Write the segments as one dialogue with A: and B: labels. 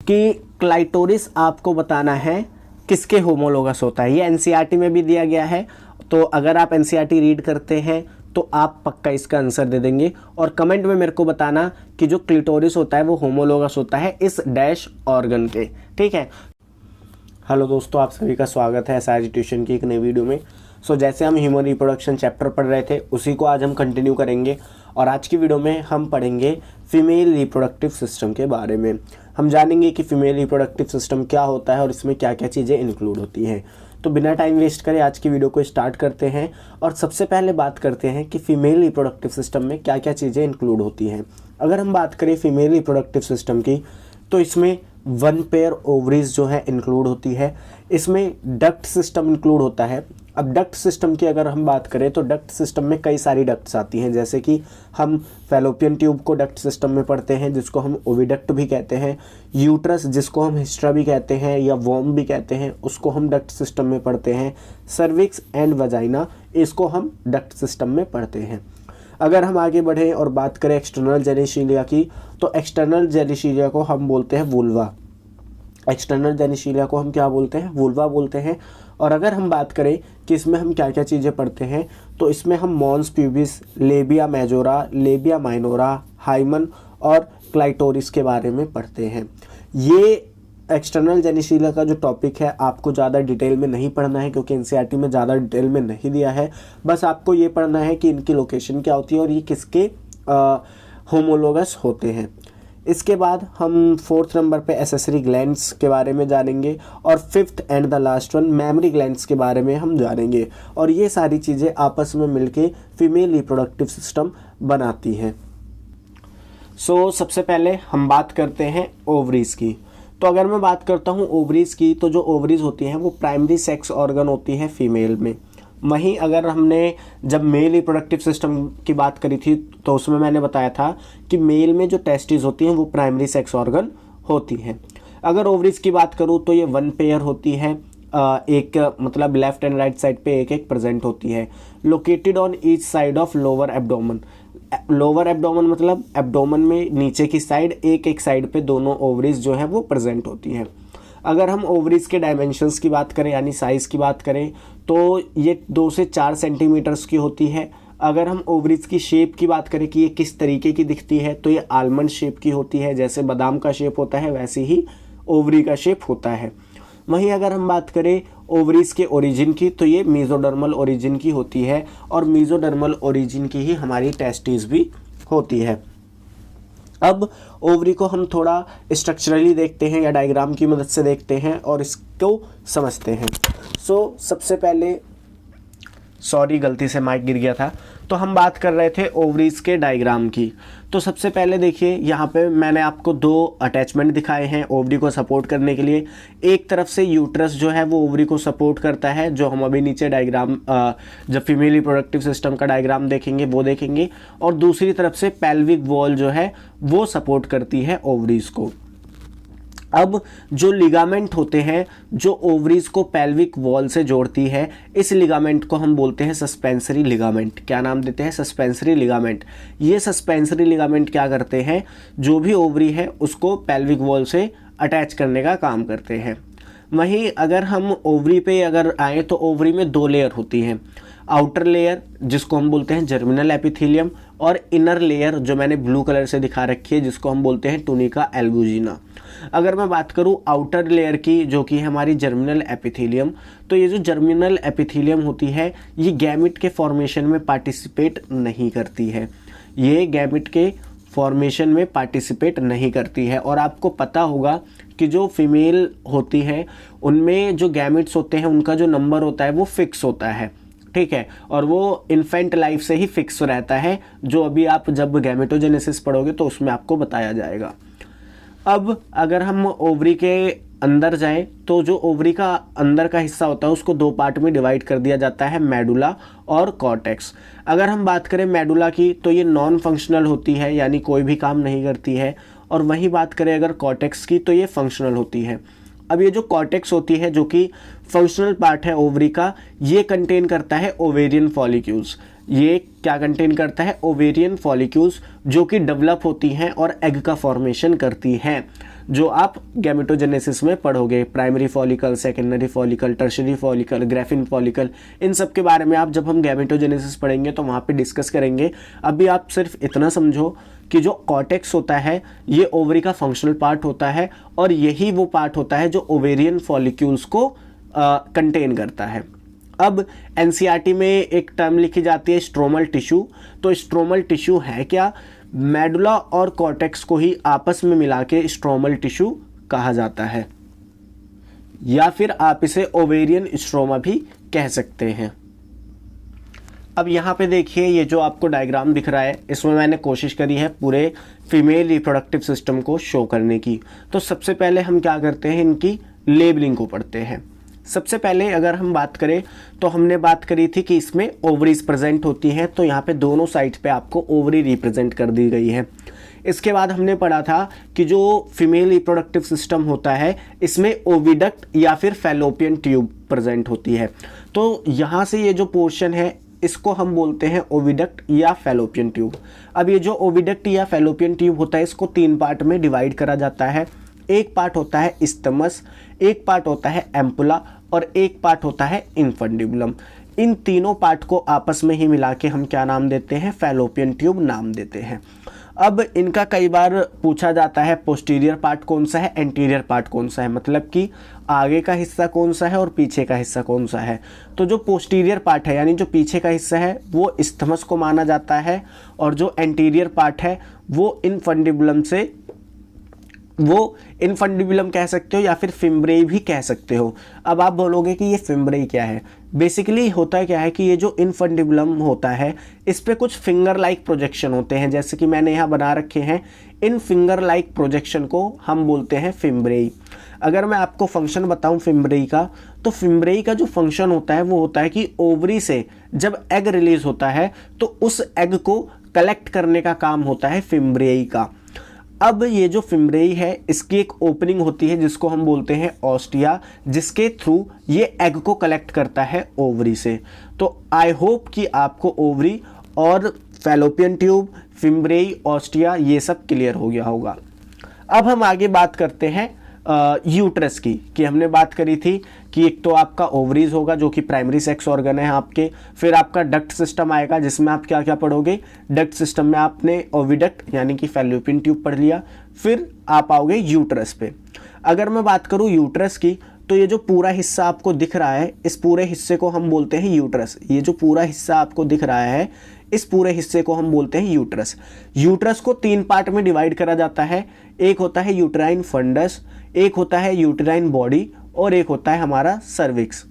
A: कि क्लाइटोरिस आपको बताना है किसके होमोलोगस होता है। ये एनसीईआरटी में भी दिया गया है, तो अगर आप एनसीईआरटी रीड करते हैं तो आप पक्का इसका आंसर दे देंगे। और कमेंट में मेरे को बताना कि जो क्लिटोरिस होता है वो होमोलोगस होता है इस डैश ऑर्गन के। ठीक है। हेलो दोस्तों, आप सभी का स्वागत है एसआरजी ट्यूशन की एक नई वीडियो में। जैसे हम ह्यूमन रिप्रोडक्शन चैप्टर पढ़ रहे थे उसी को आज हम कंटिन्यू करेंगे। और आज की वीडियो में हम पढ़ेंगे फीमेल रिप्रोडक्टिव सिस्टम के बारे में। हम जानेंगे कि फीमेल रिप्रोडक्टिव सिस्टम क्या होता है और इसमें क्या क्या चीज़ें इंक्लूड होती हैं। तो बिना टाइम वेस्ट करे आज की वीडियो को स्टार्ट करते हैं। और सबसे पहले बात करते हैं कि फीमेल रिप्रोडक्टिव सिस्टम में क्या क्या चीज़ें इंक्लूड होती हैं। अगर हम बात करें फीमेल रिप्रोडक्टिव सिस्टम की, तो इसमें 1 पेयर ओवरीज जो है इंक्लूड होती है। इसमें डक्ट सिस्टम इंक्लूड होता है। अब डक्ट सिस्टम की अगर हम बात करें तो डक्ट सिस्टम में कई सारी डक्ट्स आती हैं, जैसे कि हम फैलोपियन ट्यूब को डक्ट सिस्टम में पढ़ते हैं जिसको हम ओविडक्ट भी कहते हैं। यूट्रस जिसको हम हिस्ट्रा भी कहते हैं या वॉर्म भी कहते हैं उसको हम डक्ट सिस्टम में पढ़ते हैं। सर्विक्स एंड वजाइना इसको हम डक्ट सिस्टम में पढ़ते हैं। अगर हम आगे बढ़ें और बात करें एक्सटर्नल जेनिशिलिया की, तो एक्सटर्नल जेनिशिलिया को हम बोलते हैं वुल्वा। एक्सटर्नल जेनिशिलिया को हम क्या बोलते हैं? वुल्वा बोलते हैं। और अगर हम बात करें कि इसमें हम क्या क्या चीज़ें पढ़ते हैं, तो इसमें हम mons pubis, labia majora, labia minora, hymen और क्लाइटोरिस के बारे में पढ़ते हैं। ये एक्सटर्नल जेनिशिलिया का जो टॉपिक है आपको ज़्यादा डिटेल में नहीं पढ़ना है क्योंकि एनसीईआरटी में ज़्यादा डिटेल में नहीं दिया है। बस आपको ये पढ़ना है कि इनकी लोकेशन क्या होती है और ये किसके होमोलोगस होते हैं। इसके बाद हम 4th नंबर पे एसेसरी ग्लैंड्स के बारे में जानेंगे और 5th and the last one mammary glands के बारे में हम जानेंगे। और ये सारी चीज़ें आपस में मिलके फीमेल रिप्रोडक्टिव सिस्टम बनाती हैं। सबसे पहले हम बात करते हैं ओवरीज की। तो अगर मैं बात करता हूँ ओवरीज की, तो जो ओवरीज होती हैं वो प्राइमरी सेक्स ऑर्गन होती हैं फीमेल में। वहीं अगर हमने जब मेल रिप्रोडक्टिव सिस्टम की बात करी थी तो उसमें मैंने बताया था कि मेल में जो टेस्टिस होती हैं वो प्राइमरी सेक्स ऑर्गन होती हैं। अगर ओवरीज की बात करूँ तो ये 1 पेयर होती है, एक मतलब लेफ्ट एंड राइट साइड पे एक एक प्रेजेंट होती है। Located on each side of lower abdomen. Lower abdomen मतलब एब्डोमेन में नीचे की साइड, एक एक साइड पे दोनों ओवरीज जो है वो प्रेजेंट होती हैं। अगर हम ओवरीज के डायमेंशंस की बात करें यानी साइज़ की बात करें तो ये 2 से 4 सेंटीमीटर्स की होती है। अगर हम ओवरीज की शेप की बात करें कि ये किस तरीके की दिखती है, तो ये आलमंड शेप की होती है। जैसे बादाम का शेप होता है वैसे ही ओवरी का शेप होता है। वहीं अगर हम बात करें ओवरीज के ओरिजिन की, तो ये मेसोडर्मल ओरिजिन की होती है और मेसोडर्मल ओरिजिन की ही हमारी टेस्टिस भी होती है। अब ओवरी को हम थोड़ा स्ट्रक्चरली देखते हैं या डायग्राम की मदद से देखते हैं और इसको समझते हैं। सबसे पहले गलती से माइक गिर गया था। तो हम बात कर रहे थे ओवरीज के डायग्राम की। तो सबसे पहले देखिए यहाँ पे मैंने आपको 2 अटैचमेंट दिखाए हैं ओवरी को सपोर्ट करने के लिए। एक तरफ से यूट्रस जो है वो ओवरी को सपोर्ट करता है, जो हम अभी नीचे डायग्राम जब फीमेल रिप्रोडक्टिव सिस्टम का डायग्राम देखेंगे वो देखेंगे। और दूसरी तरफ से पेल्विक वॉल जो है वो सपोर्ट करती है ओवरीज को। अब जो लिगामेंट होते हैं जो ओवरीज को पेल्विक वॉल से जोड़ती है, इस लिगामेंट को हम बोलते हैं सस्पेंसरी लिगामेंट। क्या नाम देते हैं? Suspensory ligament. ये सस्पेंसरी लिगामेंट क्या करते हैं? जो भी ओवरी है उसको पेल्विक वॉल से अटैच करने का काम करते हैं। वहीं अगर हम ओवरी पे अगर आए तो ओवरी में 2 लेयर होती हैं। आउटर लेयर जिसको हम बोलते हैं जर्मिनल एपिथेलियम और इनर लेयर जो मैंने ब्लू कलर से दिखा रखी है जिसको हम बोलते हैं टूनिका एल्बुजिना। अगर मैं बात करूं आउटर लेयर की जो कि हमारी जर्मिनल एपिथेलियम, तो ये जो जर्मिनल एपिथेलियम होती है ये गैमेट के फॉर्मेशन में पार्टिसिपेट नहीं करती है। ये गैमेट के फॉर्मेशन में पार्टिसिपेट नहीं करती है। और आपको पता होगा कि जो फीमेल होती है उनमें जो गैमेट्स होते हैं उनका जो नंबर होता है वो फिक्स होता है। ठीक है, और वो इन्फेंट लाइफ से ही फिक्स रहता है, जो अभी आप जब गैमेटोजेनेसिस पढ़ोगे तो उसमें आपको बताया जाएगा। अब अगर हम ओवरी के अंदर जाएं तो जो ओवरी का अंदर का हिस्सा होता है उसको 2 पार्ट में डिवाइड कर दिया जाता है, मेडुला और कॉर्टेक्स। अगर हम बात करें मेडुला की तो ये नॉन फंक्शनल होती है यानी कोई भी काम नहीं करती है। और वहीं बात करें अगर कॉर्टेक्स की तो ये फंक्शनल होती है। अब ये जो कॉर्टेक्स होती है जो कि फंक्शनल पार्ट है ओवरी का, ये कंटेन करता है ओवेरियन फॉलिक्यूल्स। ये क्या कंटेन करता है? ओवेरियन फॉलिक्यूल्स जो कि डेवलप होती हैं और एग का फॉर्मेशन करती हैं। जो आप गैमेटोजेनेसिस में पढ़ोगे, primary follicle, secondary follicle, tertiary follicle, Graafian follicle, इन सब के बारे में आप जब हम गैमेटोजेनेसिस पढ़ेंगे तो वहाँ पे डिस्कस करेंगे। अभी आप सिर्फ इतना समझो कि जो कॉर्टेक्स होता है ये ओवरी का फंक्शनल पार्ट होता है और यही वो पार्ट होता है जो ओवेरियन फॉलिक्यूल्स को कंटेन करता है। अब एनसीईआरटी में एक टर्म लिखी जाती है स्ट्रोमल टिश्यू। तो स्ट्रोमल टिश्यू है क्या? मेडुला और कॉर्टेक्स को ही आपस में मिला के स्ट्रोमल टिश्यू कहा जाता है, या फिर आप इसे ओवेरियन स्ट्रोमा भी कह सकते हैं। अब यहाँ पे देखिए, ये जो आपको डायग्राम दिख रहा है इसमें मैंने कोशिश करी है पूरे फीमेल रिप्रोडक्टिव सिस्टम को शो करने की। तो सबसे पहले हम क्या करते हैं, इनकी लेबलिंग को पढ़ते हैं। सबसे पहले अगर हम बात करें तो हमने बात करी थी कि इसमें ओवरीज प्रेजेंट होती हैं, तो यहाँ पे दोनों साइड पे आपको ओवरी रिप्रेजेंट कर दी गई है। इसके बाद हमने पढ़ा था कि जो फीमेल रिप्रोडक्टिव सिस्टम होता है इसमें ओविडक्ट या फिर फैलोपियन ट्यूब प्रेजेंट होती है। तो यहाँ से ये जो पोर्शन है इसको हम बोलते हैं ओविडक्ट या फैलोपियन ट्यूब। अब ये जो ओविडक्ट या फैलोपियन ट्यूब होता है इसको 3 पार्ट में डिवाइड करा जाता है। एक पार्ट होता है इस्थमस, एक पार्ट होता है एम्पुला और एक पार्ट होता है इन्फंडिबुलम। इन तीनों पार्ट को आपस में ही मिला के हम क्या नाम देते हैं, फैलोपियन ट्यूब नाम देते हैं। अब इनका कई बार पूछा जाता है पोस्टीरियर पार्ट कौन सा है, एंटीरियर पार्ट कौन सा है, मतलब कि आगे का हिस्सा कौन सा है और पीछे का हिस्सा कौन सा है। तो जो पोस्टीरियर पार्ट है यानी जो पीछे का हिस्सा है वो इस्थमस को माना जाता है, और जो एंटीरियर पार्ट है वो इनफंडिबुलम कह सकते हो या फिर फिम्ब्रेई भी कह सकते हो। अब आप बोलोगे कि ये फिम्ब्रेई क्या है। बेसिकली होता क्या है कि ये जो इनफंडिबुलम होता है इस पे कुछ फिंगर लाइक प्रोजेक्शन होते हैं, जैसे कि मैंने यहाँ बना रखे हैं। इन फिंगर लाइक प्रोजेक्शन को हम बोलते हैं फिम्ब्रेई। अगर मैं आपको फंक्शन बताऊं फिम्ब्रेई का, तो फिम्ब्रेई का जो फंक्शन होता है वो होता है कि ओवरी से जब एग रिलीज होता है तो उस एग को कलेक्ट करने का काम होता है फिम्ब्रेई का। अब ये जो फिम्ब्रेई है इसकी एक ओपनिंग होती है जिसको हम बोलते हैं ऑस्टिया, जिसके थ्रू ये एग को कलेक्ट करता है ओवरी से। तो आई होप कि आपको ओवरी और फैलोपियन ट्यूब, फिम्ब्रेई, ऑस्टिया ये सब क्लियर हो गया होगा। अब हम आगे बात करते हैं यूट्रस की, कि हमने बात करी थी कि एक तो आपका ओवरीज होगा जो कि प्राइमरी सेक्स ऑर्गन है आपके, फिर आपका डक्ट सिस्टम आएगा जिसमें आप क्या क्या पढ़ोगे, डक्ट सिस्टम में आपने ओविडक्ट यानी कि फैलोपियन ट्यूब पढ़ लिया, फिर आप आओगे यूट्रस पे। अगर मैं बात करूँ यूट्रस की, तो ये जो पूरा हिस्सा आपको दिख रहा है इस पूरे हिस्से को हम बोलते हैं यूट्रस। ये जो पूरा हिस्सा आपको दिख रहा है इस पूरे हिस्से को हम बोलते हैं यूट्रस। यूट्रस को 3 पार्ट में डिवाइड करा जाता है। एक होता है यूट्राइन फंडस, एक होता है यूट्राइन बॉडी और एक होता है हमारा सर्विक्स।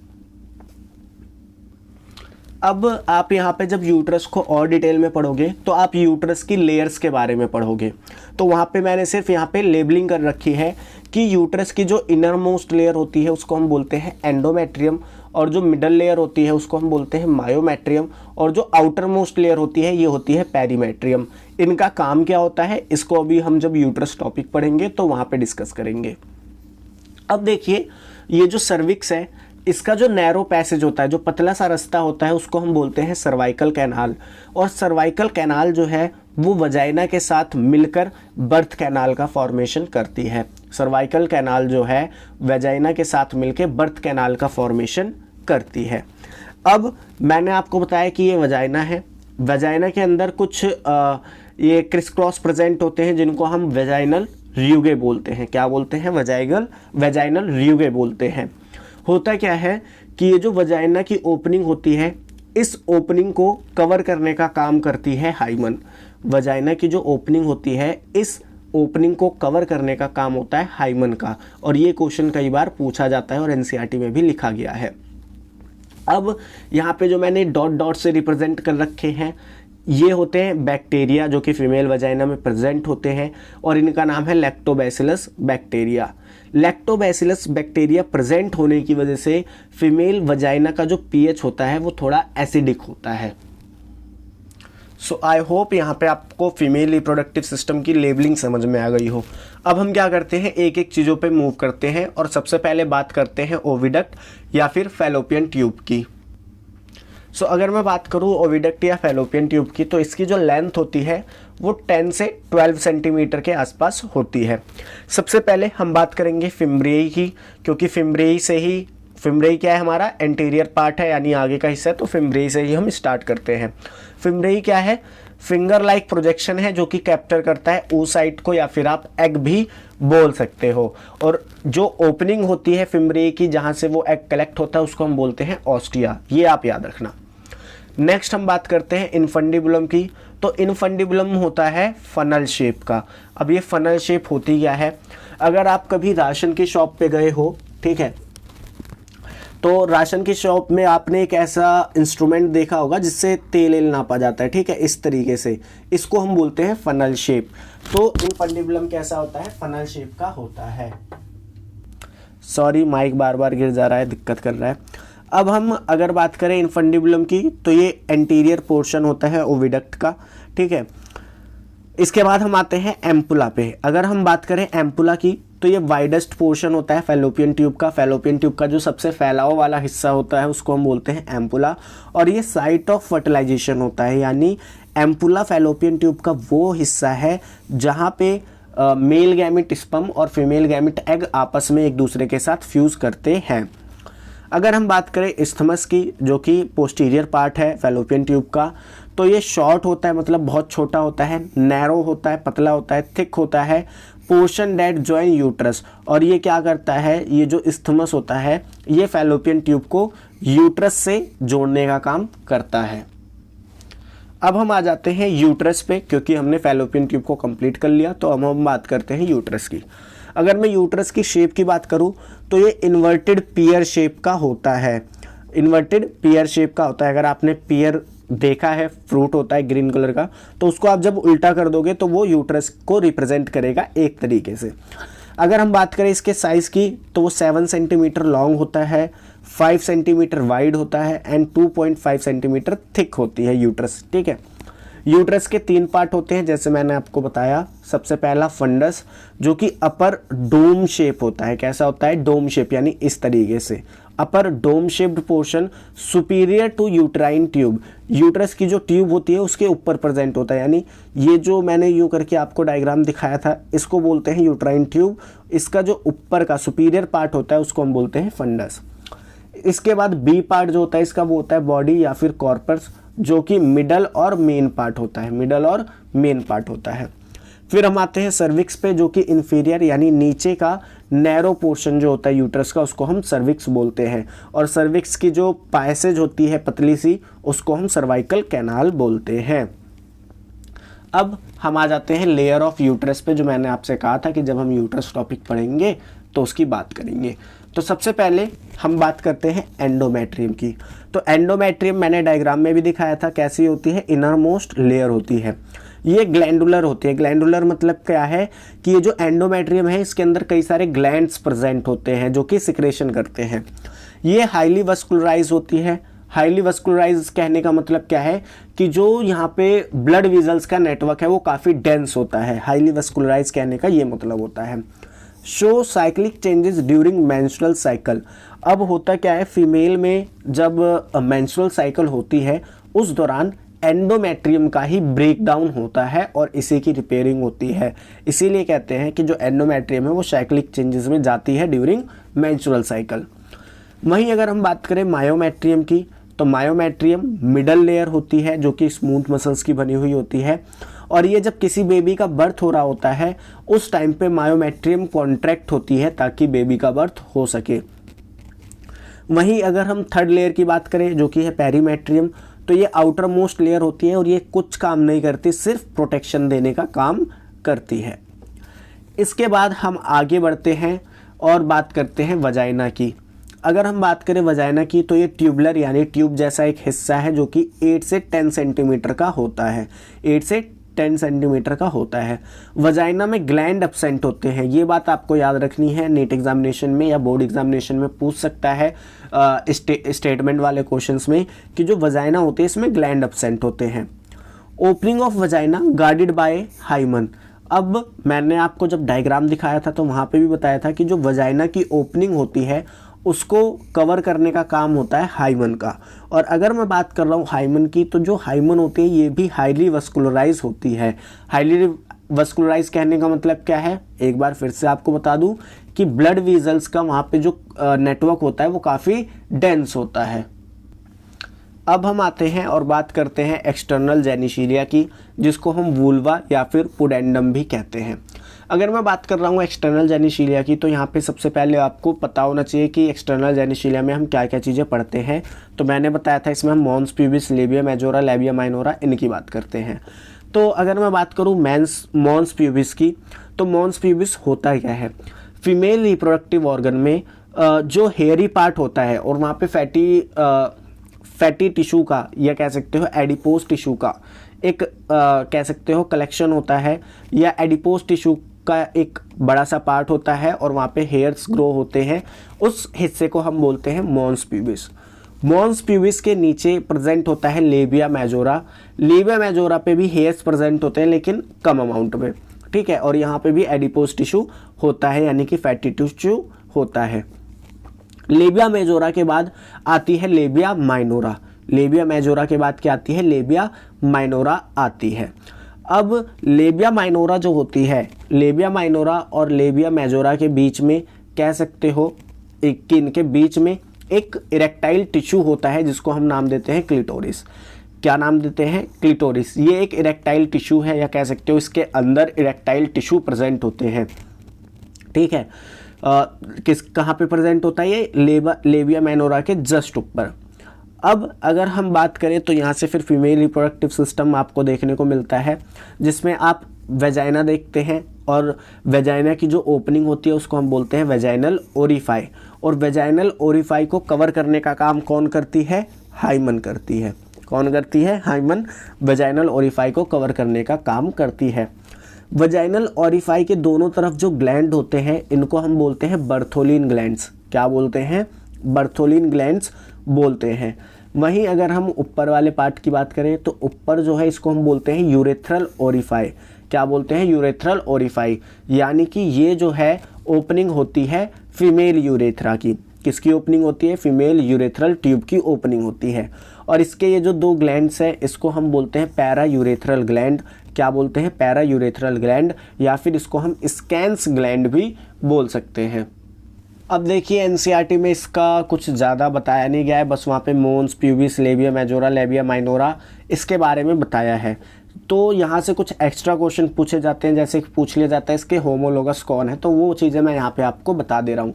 A: अब आप यहाँ पे जब यूट्रस को और डिटेल में पढ़ोगे तो आप यूट्रस की लेयर्स के बारे में पढ़ोगे। तो वहाँ पे मैंने सिर्फ यहाँ पे लेबलिंग कर रखी है कि यूट्रस की जो इनर मोस्ट लेयर होती है उसको हम बोलते हैं एंडोमेट्रियम, और जो मिडल लेयर होती है उसको हम बोलते हैं मायोमेट्रियम, और जो आउटर मोस्ट लेयर होती है ये होती है पेरीमेट्रियम। इनका काम क्या होता है इसको अभी हम जब यूट्रस टॉपिक पढ़ेंगे तो वहाँ पे डिस्कस करेंगे। अब देखिए, ये जो सर्विक्स है इसका जो नैरो पैसेज होता है, जो पतला सा रास्ता होता है उसको हम बोलते हैं सर्वाइकल कैनाल, और सर्वाइकल कैनाल जो है वो वजाइना के साथ मिलकर बर्थ कैनाल का फॉर्मेशन करती है। सर्वाइकल कैनाल जो है वजाइना के साथ मिलकर बर्थ कैनाल का फॉर्मेशन करती है। अब मैंने आपको बताया कि ये वजाइना है, वजाइना के अंदर कुछ ये क्रिस क्रॉस प्रेजेंट होते हैं जिनको हम वेजाइनल रियुगे बोलते हैं। क्या बोलते हैं? वेजाइनल रियुगे बोलते हैं। होता क्या है कि ये जो वजाइना की ओपनिंग होती है इस ओपनिंग को कवर करने का काम करती है हाइमन। वजाइना की जो ओपनिंग होती है इस ओपनिंग को कवर करने का काम होता है हाइमन का, और ये क्वेश्चन कई बार पूछा जाता है और एनसीईआरटी में भी लिखा गया है। अब यहाँ पे जो मैंने डॉट डॉट से रिप्रेजेंट कर रखे हैं ये होते हैं बैक्टीरिया जो कि फीमेल वजाइना में प्रेजेंट होते हैं, और इनका नाम है lactobacillus bacteria. Lactobacillus bacteria present होने की वजह से फीमेल वजाइना का जो पीएच होता है वो थोड़ा एसिडिक होता है। सो आई होप यहाँ पे आपको फीमेल रिप्रोडक्टिव सिस्टम की लेबलिंग समझ में आ गई हो। अब हम क्या करते हैं, एक एक चीज़ों पे मूव करते हैं, और सबसे पहले बात करते हैं ओविडक्ट या फिर फैलोपियन ट्यूब की। सो अगर मैं बात करूँ ओविडक्ट या फैलोपियन ट्यूब की, तो इसकी जो लेंथ होती है वो 10 से 12 सेंटीमीटर के आसपास होती है। सबसे पहले हम बात करेंगे फिम्ब्रियाई की, क्योंकि फिम्ब्रियाई क्या है, हमारा एंटीरियर पार्ट है यानी आगे का हिस्सा है, तो फिम्ब्रियाई से ही हम स्टार्ट करते हैं। फिम्ब्रियाई क्या है, फिंगर लाइक प्रोजेक्शन है जो कि कैप्चर करता है oocyte को, या फिर आप एग भी बोल सकते हो। और जो ओपनिंग होती है फिम्ब्रियाई की, जहाँ से वो एग कलेक्ट होता है, उसको हम बोलते हैं ऑस्टिया, ये आप याद रखना। नेक्स्ट हम बात करते हैं इनफंडिबुलम की। तो इनफंडिबुलम होता है फनल शेप का। अब ये फनल शेप होती क्या है, अगर आप कभी राशन की शॉप पे गए हो, ठीक है, तो राशन की शॉप में आपने एक ऐसा इंस्ट्रूमेंट देखा होगा जिससे तेल नापा जाता है, ठीक है, इस तरीके से, इसको हम बोलते हैं फनल शेप। तो इनफंडिबुलम कैसा होता है, फनल शेप का होता है। सॉरी माइक बार बार गिर जा रहा है, दिक्कत कर रहा है। अब हम अगर बात करें इनफंडिबुलम की, तो ये एंटीरियर पोर्शन होता है ओविडक्ट का, ठीक है। इसके बाद हम आते हैं एम्पुला पे। अगर हम बात करें एम्पुला की, तो ये वाइडेस्ट पोर्शन होता है फैलोपियन ट्यूब का। फैलोपियन ट्यूब का जो सबसे फैलाव वाला हिस्सा होता है उसको हम बोलते हैं एम्पुला, और ये साइट ऑफ फर्टिलाइजेशन होता है, यानी एम्पुला फैलोपियन ट्यूब का वो हिस्सा है जहाँ पे मेल गैमिट स्पर्म और फीमेल गैमिट एग आपस में एक दूसरे के साथ फ्यूज़ करते हैं। अगर हम बात करें इस्थमस की, जो कि पोस्टीरियर पार्ट है फैलोपियन ट्यूब का, तो ये शॉर्ट होता है, मतलब बहुत छोटा होता है, नैरो होता है, पतला होता है, थिक होता है, पोर्शन डेट जॉइन यूट्रस। और ये क्या करता है, ये जो इस्थमस होता है ये फैलोपियन ट्यूब को यूट्रस से जोड़ने का काम करता है। अब हम आ जाते हैं यूट्रस पे, क्योंकि हमने फैलोपियन ट्यूब को कंप्लीट कर लिया, तो अब हम बात करते हैं यूट्रस की। अगर मैं यूट्रस की शेप की बात करूं, तो ये इन्वर्टेड पियर शेप का होता है। इन्वर्टेड पियर शेप का होता है। अगर आपने पियर देखा है, फ्रूट होता है ग्रीन कलर का, तो उसको आप जब उल्टा कर दोगे तो वो यूट्रस को रिप्रेजेंट करेगा एक तरीके से। अगर हम बात करें इसके साइज़ की, तो वो 7 सेंटीमीटर लॉन्ग होता है, 5 सेंटीमीटर वाइड होता है एंड 2.5 सेंटीमीटर थिक होती है यूट्रस, ठीक है। यूट्रस के 3 पार्ट होते हैं, जैसे मैंने आपको बताया। सबसे पहला फंडस, जो कि अपर डोम शेप होता है। कैसा होता है, डोम शेप, यानी इस तरीके से upper dome shaped portion superior to uterine tube. Uterus की जो ट्यूब होती है उसके ऊपर प्रेजेंट होता है, यानी ये जो मैंने यूँ करके आपको डायग्राम दिखाया था, इसको बोलते हैं यूट्राइन ट्यूब। इसका जो ऊपर का सुपीरियर पार्ट होता है उसको हम बोलते हैं फंडस। इसके बाद बी पार्ट जो होता है इसका, वो होता है बॉडी या फिर कॉर्पस, जो कि मिडल और मेन पार्ट होता है, मिडल और मेन पार्ट होता है। फिर हम आते हैं सर्विक्स पे, जो कि इन्फीरियर यानी नीचे का नैरो पोर्शन जो होता है यूट्रस का, उसको हम सर्विक्स बोलते हैं। और सर्विक्स की जो पैसेज होती है पतली सी, उसको हम सर्वाइकल कैनाल बोलते हैं। अब हम आ जाते हैं लेयर ऑफ यूट्रस पे, जो मैंने आपसे कहा था कि जब हम यूट्रस टॉपिक पढ़ेंगे तो उसकी बात करेंगे। तो सबसे पहले हम बात करते हैं एंडोमेट्रियम की। तो एंडोमेट्रियम मैंने डायग्राम में भी दिखाया था कैसी होती है, इनर मोस्ट लेयर होती है। ये ग्लैंडुलर होती है। ग्लैंडुलर मतलब क्या है कि ये जो एंडोमेट्रियम है इसके अंदर कई सारे ग्लैंड्स प्रेजेंट होते हैं जो कि सिक्रेशन करते हैं। ये हाईली वस्कुलराइज होती है। हाईली वस्कुलराइज कहने का मतलब क्या है कि जो यहाँ पे ब्लड विजल्स का नेटवर्क है वो काफ़ी डेंस होता है। हाईली वस्कुलराइज कहने का ये मतलब होता है। Show cyclic changes during menstrual cycle. अब होता क्या है, फीमेल में जब मेंस्ट्रुअल साइकिल होती है उस दौरान एंडोमेट्रियम का ही ब्रेक डाउन होता है और इसी की रिपेयरिंग होती है। इसीलिए कहते हैं कि जो एंडोमेट्रियम है वो साइक्लिक चेंजेस में जाती है ड्यूरिंग मेंस्ट्रुअल साइकिल। वहीं अगर हम बात करें मायोमेट्रियम की, तो मायोमेट्रियम मिडल लेयर होती है जो कि स्मूथ मसल्स की बनी हुई होती है। और ये जब किसी बेबी का बर्थ हो रहा होता है उस टाइम पे मायोमेट्रियम कॉन्ट्रैक्ट होती है ताकि बेबी का बर्थ हो सके। वहीं अगर हम थर्ड लेयर की बात करें जो कि है पेरीमेट्रियम, तो ये आउटर मोस्ट लेयर होती है और ये कुछ काम नहीं करती, सिर्फ प्रोटेक्शन देने का काम करती है। इसके बाद हम आगे बढ़ते हैं और बात करते हैं वजाइना की। अगर हम बात करें वजाइना की तो ये ट्यूबलर यानी ट्यूब जैसा एक हिस्सा है जो कि 8 से 10 सेंटीमीटर का होता है। 8 से 10 सेंटीमीटर का होता है। वजाइना में ग्लैंड एब्सेंट होते हैं। ये बात आपको याद रखनी है, नीट एग्जामिनेशन में या बोर्ड एग्जामिनेशन में पूछ सकता है स्टेटमेंट वाले क्वेश्चंस में कि जो वजाइना होते हैं इसमें ग्लैंड एब्सेंट होते हैं। Opening of vagina guarded by hymen. अब मैंने आपको जब डायग्राम दिखाया था तो वहाँ पे भी बताया था कि जो वजाइना की ओपनिंग होती है उसको कवर करने का काम होता है हाइमन का। और अगर मैं बात कर रहा हूँ हाइमन की, तो जो हाइमन होती है ये भी हाईली वस्कुलराइज होती है। हाईली वस्कुलराइज कहने का मतलब क्या है, एक बार फिर से आपको बता दूं कि ब्लड वेजल्स का वहाँ पे जो नेटवर्क होता है वो काफ़ी डेंस होता है। अब हम आते हैं और बात करते हैं एक्सटर्नल जेनिशिलिया की, जिसको हम वुल्वा या फिर पुडेंडम भी कहते हैं। अगर मैं बात कर रहा हूँ एक्सटर्नल जेनिशिलिया की, तो यहाँ पे सबसे पहले आपको पता होना चाहिए कि एक्सटर्नल जेनिशिलिया में हम क्या क्या चीज़ें पढ़ते हैं। तो मैंने बताया था इसमें हम mons pubis, labia majora, labia minora, इनकी बात करते हैं। तो अगर मैं बात करूँ मॉन्स प्यूबिस की, तो मॉन्स प्यूबिस होता क्या है, फीमेल रिप्रोडक्टिव ऑर्गन में जो हेयरी पार्ट होता है और वहाँ पे फैटी टिश्यू का, या कह सकते हो एडिपोज टिश्यू का एक कह सकते हो कलेक्शन होता है, या एडिपोज टिश्यू का एक बड़ा सा पार्ट होता है और वहाँ पे हेयर्स ग्रो होते हैं, उस हिस्से को हम बोलते हैं मॉन्स प्यूबिस। मॉन्स प्यूबिस के नीचे प्रेजेंट होता है लेबिया मेजोरा। लेबिया मेजोरा पे भी हेयर्स प्रेजेंट होते हैं लेकिन कम अमाउंट में, ठीक है। और यहाँ पे भी एडिपोज टिश्यू होता है, यानी कि फैटी टिश्यू होता है। लेबिया मेजोरा के बाद आती है लेबिया माइनोरा। लेबिया मेजोरा के बाद क्या आती है, लेबिया माइनोरा आती है। अब लेबिया माइनोरा जो होती है, लेबिया माइनोरा और लेबिया मेजोरा के बीच में कह सकते हो कि इनके बीच में एक इरेक्टाइल टिश्यू होता है जिसको हम नाम देते हैं क्लिटोरिस। क्या नाम देते हैं, क्लिटोरिस। ये एक इरेक्टाइल टिश्यू है, या कह सकते हो इसके अंदर इरेक्टाइल टिश्यू प्रेजेंट होते हैं, ठीक है। कहाँ पे प्रेजेंट होता है ये, लेबिया माइनोरा के जस्ट ऊपर। अब अगर हम बात करें तो यहाँ से फिर फीमेल रिप्रोडक्टिव सिस्टम आपको देखने को मिलता है, जिसमें आप वेजाइना देखते हैं, और वेजाइना की जो ओपनिंग होती है उसको हम बोलते हैं वेजाइनल ओरिफाई। और वेजाइनल ओरिफाई को कवर करने का काम कौन करती है, हाइमन करती है। कौन करती है, हाइमन वेजाइनल ओरिफाई को कवर करने का काम करती है। वेजाइनल ओरिफाई के दोनों तरफ जो ग्लैंड होते हैं इनको हम बोलते हैं बर्थोलिन ग्लैंड्स। क्या बोलते हैं, बर्थोलिन ग्लैंड्स बोलते हैं। वहीं अगर हम ऊपर वाले पार्ट की बात करें तो ऊपर जो है इसको हम बोलते हैं यूरेथ्रल ओरिफाई। क्या बोलते हैं, यूरेथ्रल ओरिफाई, यानी कि ये जो है ओपनिंग होती है फीमेल यूरेथ्रा की। किसकी ओपनिंग होती है, फीमेल यूरेथ्रल ट्यूब की ओपनिंग होती है। और इसके ये जो दो ग्लैंड्स हैं इसको हम बोलते हैं पैरा यूरेथ्रल ग्लैंड। क्या बोलते हैं, पैरा यूरेथ्रल ग्लैंड, या फिर इसको हम स्कैंस ग्लैंड भी बोल सकते हैं। अब देखिए एनसीईआरटी में इसका कुछ ज़्यादा बताया नहीं गया है, बस वहाँ पे mons pubis, labia majora, labia minora इसके बारे में बताया है। तो यहाँ से कुछ एक्स्ट्रा क्वेश्चन पूछे जाते हैं, जैसे पूछ लिया जाता है इसके होमोलोगस कौन है, तो वो चीज़ें मैं यहाँ पे आपको बता दे रहा हूँ।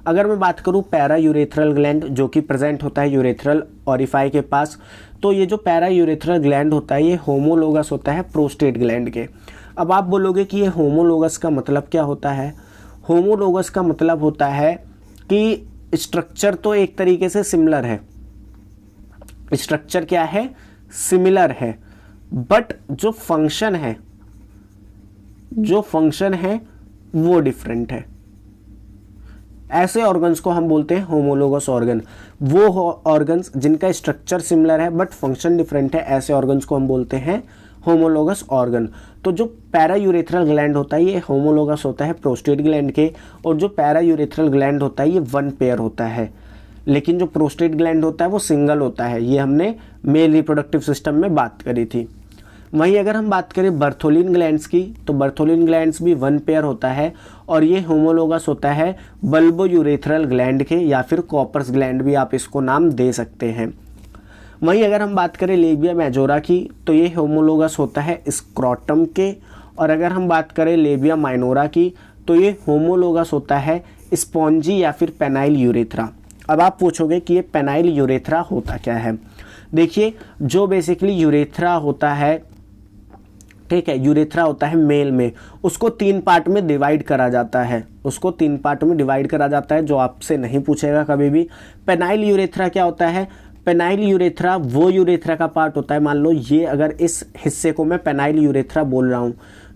A: अगर मैं बात करूँ पैरा यूरेथ्रल ग्लैंड जो कि प्रेजेंट होता है यूरेथ्रल ओरिफाई के पास, तो ये जो पैरा यूरेथ्रल ग्लैंड होता है ये होमोलोगस होता है प्रोस्टेट ग्लैंड के। अब आप बोलोगे कि ये होमोलोगस का मतलब क्या होता है। होमोलोगस का मतलब होता है कि स्ट्रक्चर तो एक तरीके से सिमिलर है, स्ट्रक्चर क्या है, सिमिलर है, बट जो फंक्शन है वो डिफरेंट है। ऐसे ऑर्गन्स को हम बोलते हैं होमोलोगस ऑर्गन। वो ऑर्गन्स जिनका स्ट्रक्चर सिमिलर है बट फंक्शन डिफरेंट है, ऐसे ऑर्गन्स को हम बोलते हैं होमोलोगस ऑर्गन। तो जो पैरा यूरेथ्रल ग्लैंड होता है ये होमोलोगस होता है प्रोस्टेट ग्लैंड के, और जो पैरा यूरेथ्रल ग्लैंड होता है ये वन पेयर होता है, लेकिन जो प्रोस्टेट ग्लैंड होता है वो सिंगल होता है। ये हमने मेल रिप्रोडक्टिव सिस्टम में बात करी थी। वहीं अगर हम बात करें बर्थोलिन ग्लैंड्स की, तो बर्थोलिन ग्लैंड्स भी वन पेयर होता है, और ये होमोलोगस होता है बल्बो यूरेथ्रल ग्लैंड के, या फिर कॉपर्स ग्लैंड भी आप इसको नाम दे सकते हैं। वहीं अगर हम बात करें लेबिया मेजोरा की, तो ये होमोलोगस होता है स्क्रोटम के, और अगर हम बात करें लेबिया माइनोरा की तो ये होमोलोगस होता है स्पॉन्जी या फिर पेनाइल यूरेथ्रा। अब आप पूछोगे कि ये पेनाइल यूरेथ्रा होता क्या है। देखिए जो बेसिकली यूरेथ्रा होता है, ठीक है, यूरेथ्रा होता है मेल में, उसको तीन पार्ट में डिवाइड करा जाता है, जो आपसे नहीं पूछेगा कभी भी। पेनाइल यूरेथ्रा क्या होता है, पेनाइल यूरेथ्रा वो यूरेथ्रा का पार्ट होता है, मान लो ये अगर इस हिस्से को मैं पेनाइल यूरेथ्रा बोल रहा हूँ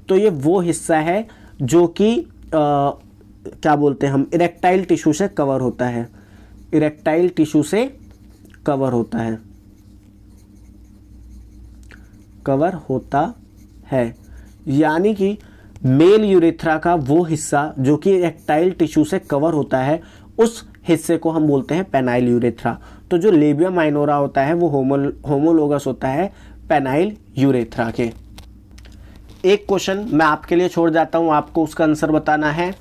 A: तो ये वो हिस्सा है जो कि क्या बोलते हैं हम, इरेक्टाइल टिश्यू से कवर होता है, इरेक्टाइल टिश्यू से कवर होता है, यानी कि मेल यूरेथ्रा का वो हिस्सा जो कि इरेक्टाइल टिश्यू से कवर होता है, उस हिस्से को हम बोलते हैं पेनाइल यूरेथ्रा। तो जो लेबिया माइनोरा होता है वो होमोलोगस होता है पेनाइल यूरेथ्रा के। एक क्वेश्चन मैं आपके लिए छोड़ जाता हूं, आपको उसका आंसर बताना है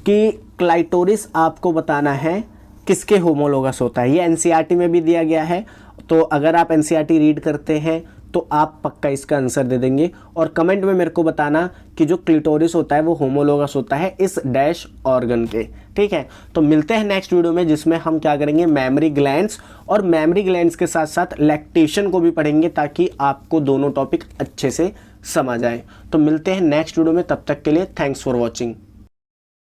A: कि क्लाइटोरिस आपको बताना है किसके होमोलोगस होता है। ये एनसीईआरटी में भी दिया गया है, तो अगर आप एनसीईआरटी रीड करते हैं तो आप पक्का इसका आंसर दे देंगे। और कमेंट में मेरे को बताना कि जो क्लिटोरिस होता है वो होमोलोगस होता है इस डैश ऑर्गन के। ठीक है, तो मिलते हैं नेक्स्ट वीडियो में, जिसमें हम क्या करेंगे, मेमोरी ग्लैंड्स और मेमोरी ग्लैंड्स के साथ साथ लैक्टेशन को भी पढ़ेंगे, ताकि आपको दोनों टॉपिक अच्छे से समझ आए। तो मिलते हैं नेक्स्ट वीडियो में, तब तक के लिए थैंक्स फॉर वॉचिंग।